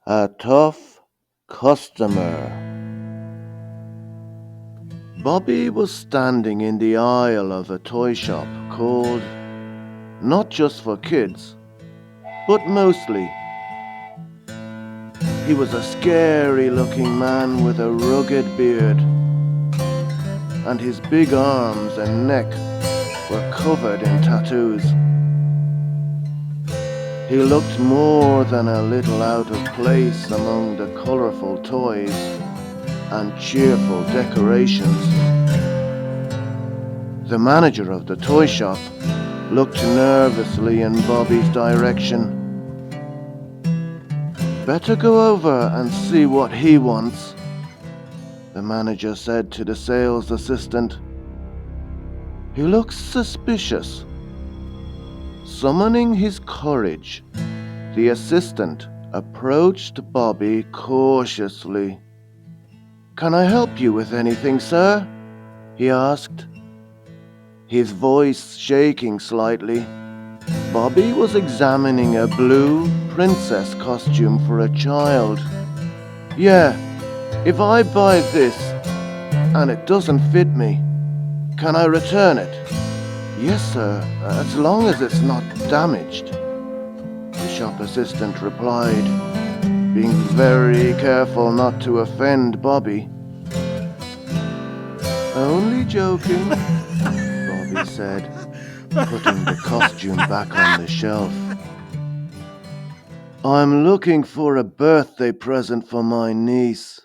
A tough customer. Bobby was standing in the aisle of a toy shop called Not Just for Kids, but mostly. He was a scary looking man with a rugged beard, and his big arms and neck were covered in tattoos. He looked more than a little out of place among the colourful toys and cheerful decorations. The manager of the toy shop looked nervously in Bobby's direction. "Better go over and see what he wants," the manager said to the sales assistant. "He looks suspicious." Summoning his courage, the assistant approached Bobby cautiously. "Can I help you with anything, sir?" he asked, his voice shaking slightly. Bobby was examining a blue princess costume for a child. "Yeah, if I buy this and it doesn't fit me, can I return it?" "Yes, sir, as long as it's not damaged," the shop assistant replied, being very careful not to offend Bobby. "Only joking," Bobby said, putting the costume back on the shelf. "I'm looking for a birthday present for my niece."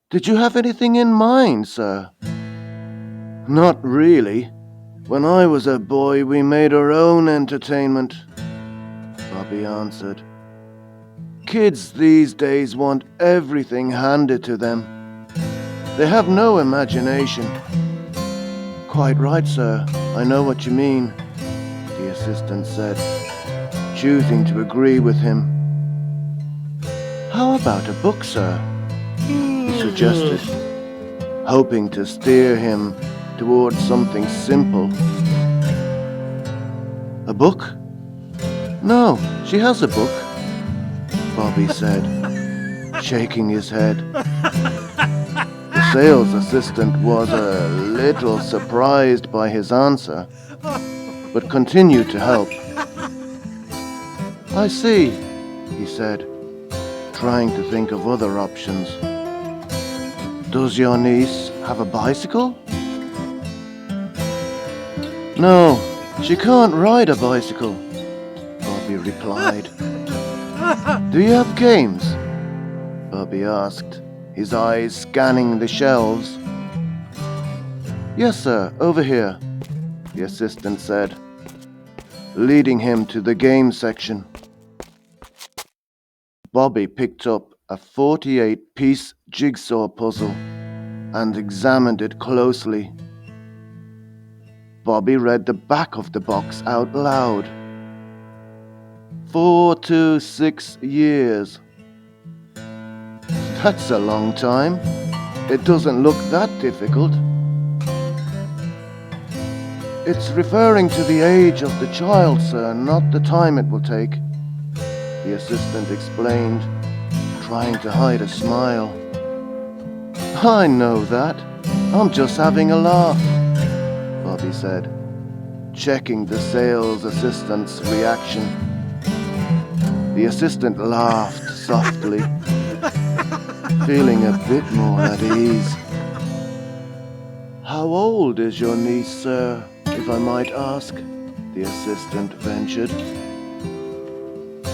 "Did you have anything in mind, sir?" "Not really. When I was a boy, we made our own entertainment," Bobby answered. "Kids these days want everything handed to them. They have no imagination." "Quite right, sir. I know what you mean," the assistant said, choosing to agree with him. "How about a book, sir?" he suggested, hoping to steer him towards something simple. "A book? No, she has a book," Bobby said, shaking his head. The sales assistant was a little surprised by his answer, but continued to help. "I see," he said, trying to think of other options. "Does your niece have a bicycle?" "No, she can't ride a bicycle," Bobby replied. "Do you have games?" Bobby asked, his eyes scanning the shelves. "Yes, sir, over here," the assistant said, leading him to the game section. Bobby picked up a 48-piece jigsaw puzzle and examined it closely. Bobby read the back of the box out loud. 4 to 6 years. That's a long time. It doesn't look that difficult. It's referring to the age of the child, sir, not the time it will take, the assistant explained, trying to hide a smile. "I know that. I'm just having a laugh," Bobby said, checking the sales assistant's reaction. The assistant laughed softly, feeling a bit more at ease. "How old is your niece, sir, if I might ask?" the assistant ventured.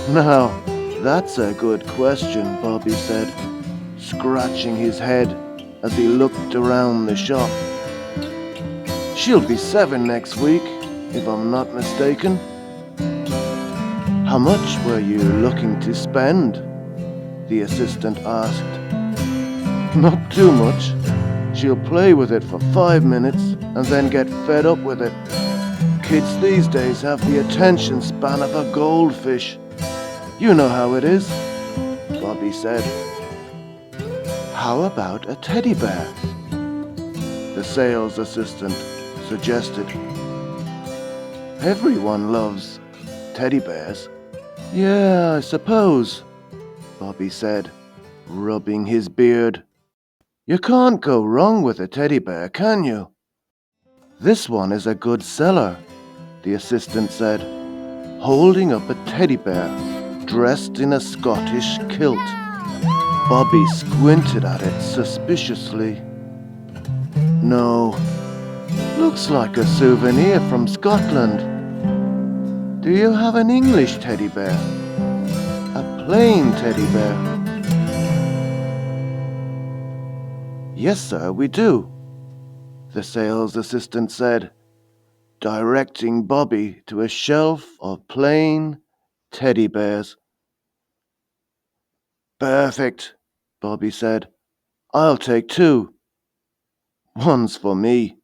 "Now, that's a good question," Bobby said, scratching his head as he looked around the shop. "She'll be 7 next week, if I'm not mistaken." "How much were you looking to spend?" the assistant asked. "Not too much. She'll play with it for 5 minutes and then get fed up with it. Kids these days have the attention span of a goldfish. You know how it is," Bobby said. "How about a teddy bear?" the sales assistant suggested. "Everyone loves teddy bears." "Yeah, I suppose," Bobby said, rubbing his beard. You can't go wrong with a teddy bear, can you? This one is a good seller, the assistant said, holding up a teddy bear dressed in a Scottish kilt. Bobby squinted at it suspiciously. No, looks like a souvenir from Scotland. Do you have an English teddy bear? A plain teddy bear? Yes, sir, we do, the sales assistant said, directing Bobby to a shelf of plain teddy bears. Perfect, Bobby said. I'll take 2. One's for me.